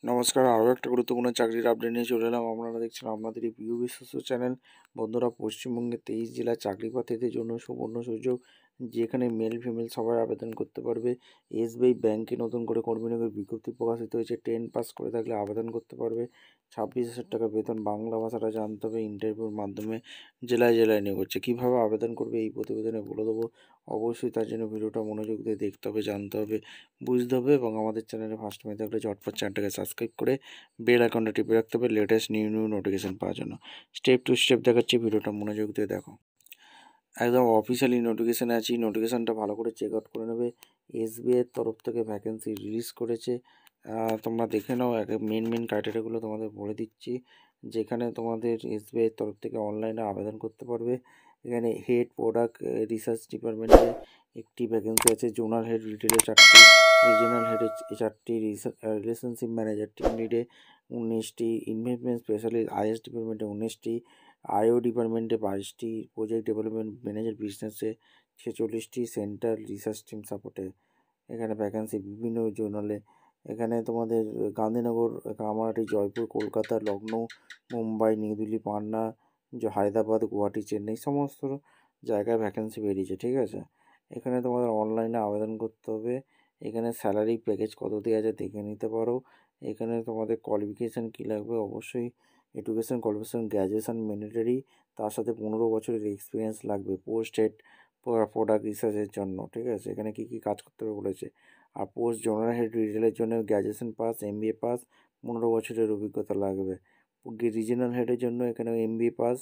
নমস্কার, আরও একটা গুরুত্বপূর্ণ চাকরির আপডেট নিয়ে চলে এলাম। আপনারা দেখছেন আপনাদের এই প্রিয় বিশ্বস্ত চ্যানেল। বন্ধুরা, পশ্চিমবঙ্গের 23 জেলার চাকরি প্রার্থীদের জন্য সুবর্ণ সুযোগ, যেখানে মেল ফিমেল সবাই আবেদন করতে পারবে। এসবিআই ব্যাংকে নতুন করে কর্মী নিয়োগের বিজ্ঞপ্তি প্রকাশিত হয়েছে। 10 পাস করে থাকলে আবেদন করতে পারবে। 26,000 টাকা বেতন। বাংলা ভাষাটা জানতে হবে। ইন্টারভিউর মাধ্যমে জেলায় জেলায় নিয়োগ হচ্ছে। কীভাবে আবেদন করবে এই প্রতিবেদনে বলে দেবো। অবশ্যই তার জন্য ভিডিওটা মনোযোগ দিয়ে দেখতে হবে, জানতে হবে, বুঝতে হবে। এবং আমাদের চ্যানেলে ফার্স্ট টাইম থাকলে ঝটপট চ্যানেলটাকে সাবস্ক্রাইব করে বেল আইকনটা টিপে রাখতে হবে লেটেস্ট নিউ নোটিফিকেশন পাওয়ার জন্য। স্টেপ টু স্টেপ দেখাচ্ছি, ভিডিওটা মনোযোগ দিয়ে দেখো। একদম অফিসিয়ালি নোটিফিকেশানে আছি। নোটিফিকেশানটা ভালো করে চেক আউট করে নেবে। এসবিআইয়ের তরফ থেকে ভ্যাকেন্সি রিলিজ করেছে। তোমরা দেখে নাও। মেন ক্রাইটেরিয়াগুলো তোমাদের বলে দিচ্ছি। যেখানে তোমাদের এসবিআইয়ের তরফ থেকে অনলাইনে আবেদন করতে পারবে। এখানে হেড প্রোডাক্ট রিসার্চ ডিপার্টমেন্টে একটি ভ্যাকেন্সি আছে। জোনাল হেড রিটেলে 4টি, রিজিওনাল হেডে 4টি, রিলেশনশিপ ম্যানেজার টিম লিডে 19টি, ইনভেস্টমেন্ট স্পেশালিস্ট আইএস ডিপার্টমেন্টে 19টি, আইও ডিপার্টমেন্টে 22টি, প্রজেক্ট ডেভেলপমেন্ট ম্যানেজার বিজনেসে 46টি, সেন্ট্রাল রিসার্চ টিম সাপোর্টে এখানে ভ্যাকেন্সি বিভিন্ন জোনালে। এখানে তোমাদের গান্ধীনগর, কামারহাটি, জয়পুর, কলকাতা, লখনৌ, মুম্বাই, নিউ দিল্লি, পাটনা, হায়দ্রাবাদ, গুয়াহাটি, চেন্নাই সমস্ত জায়গায় ভ্যাকেন্সি বেরিয়েছে। ঠিক আছে, এখানে তোমাদের অনলাইনে আবেদন করতে হবে। এখানে স্যালারি প্যাকেজ কত দেওয়া আছে দেখে নিতে পারো। এখানে তোমাদের কোয়ালিফিকেশান কী লাগবে, অবশ্যই এডুকেশন কোয়ালিফিকেশান গ্র্যাজুয়েশান ম্যান্ডেটরি, তার সাথে 15 বছরের এক্সপিরিয়েন্স লাগবে পোস্ট হেড প্রোডাক্ট রিসার্চের জন্য। ঠিক আছে, এখানে কী কী কাজ করতে হবে বলেছে। আর পোস্ট জোনাল হেড রিটেলের জন্য গ্র্যাজুয়েশন পাস, এমবিএ পাস, 15 বছরের অভিজ্ঞতা লাগবে। রিজিওনাল হেডের জন্য এখানে এমবিএ পাস,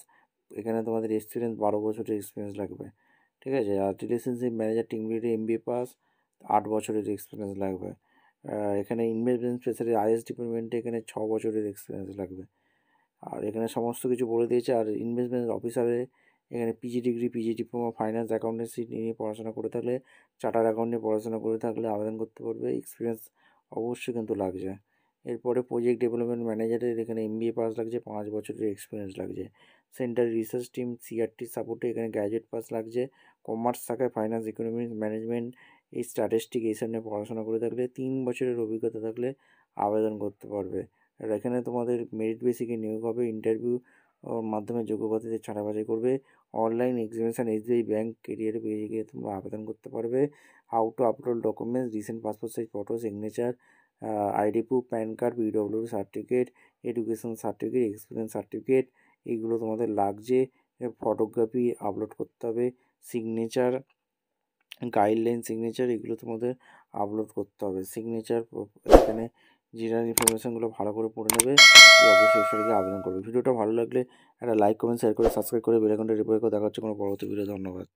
এখানে তোমাদের এক্সপিরিয়েন্স 12 বছরের এক্সপিরিয়েন্স লাগবে। ঠিক আছে, আর রিলেশনশিপ ম্যানেজার টিম লিডে এমবিএ পাস, 8 বছরের এক্সপিরিয়েন্স লাগবে। এখানে ইনভেস্টমেন্ট স্পেশালি আইএস ডিপার্টমেন্টে এখানে 6 বছরের এক্সপিরিয়েন্স লাগবে। আর এখানে সমস্ত কিছু বলে দিয়েছে। আর ইনভেস্টমেন্ট অফিসারে এখানে PG degree, PG diploma, finance accountancy নিয়ে পড়াশোনা করে থাকলে, চার্টার অ্যাকাউন্ট নিয়ে পড়াশোনা করে থাকলে আবেদন করতে পারবে। এক্সপিরিয়েন্স অবশ্যই কিন্তু লাগছে। এরপরে প্রজেক্ট ডেভেলপমেন্ট ম্যানেজারের এখানে এমবিএ পাস লাগছে, 5 বছরের এক্সপিরিয়েন্স লাগছে। সেন্ট্রাল রিসার্চ টিম সিআরটি সাপোর্টে এখানে গ্র্যাজুয়েট পাস লাগছে। কমার্স শাখায় ফাইন্যান্স, ইকোনমিক্স, ম্যানেজমেন্ট, এই স্ট্যাটিস্টিক এইসব নিয়ে পড়াশোনা করে থাকলে, 3 বছরের অভিজ্ঞতা থাকলে আবেদন করতে পারবে। আর এখানে তোমাদের মেরিট বেসিকে নিয়োগ হবে। ইন্টারভিউ মাধ্যমে যোগ্য প্রার্থীদের ছাঁটাই বাছাই করবে। অনলাইন এক্সামিনেশান এসবিআই ব্যাংক কেরিয়ারে পেজে গিয়ে তোমরা আবেদন করতে পারবে। How to upload documents, recent passport size photo, signature, ID proof, pan card, PW certificate, education certificate, experience certificate, এইগুলো তোমাদের লাগছে। ফটোগ্রাফি আপলোড করতে হবে। সিগনেচার, গাইডলাইন সিগনেচার, এগুলো তোমাদের আপলোড করতে হবে। সিগনেচার এখানে জেনারেল ইনফরমেশানগুলো ভালো করে পড়ে নেবে। অবশ্যই সেটাকে আবেদন করবে। ভিডিওটা ভালো লাগলে একটা লাইক, কমেন্ট, শেয়ার করে সাবস্ক্রাইব করে বেল আইকনটা টিপে রেখো। দেখা হচ্ছে কোনো পরবর্তী ভিডিও। ধন্যবাদ।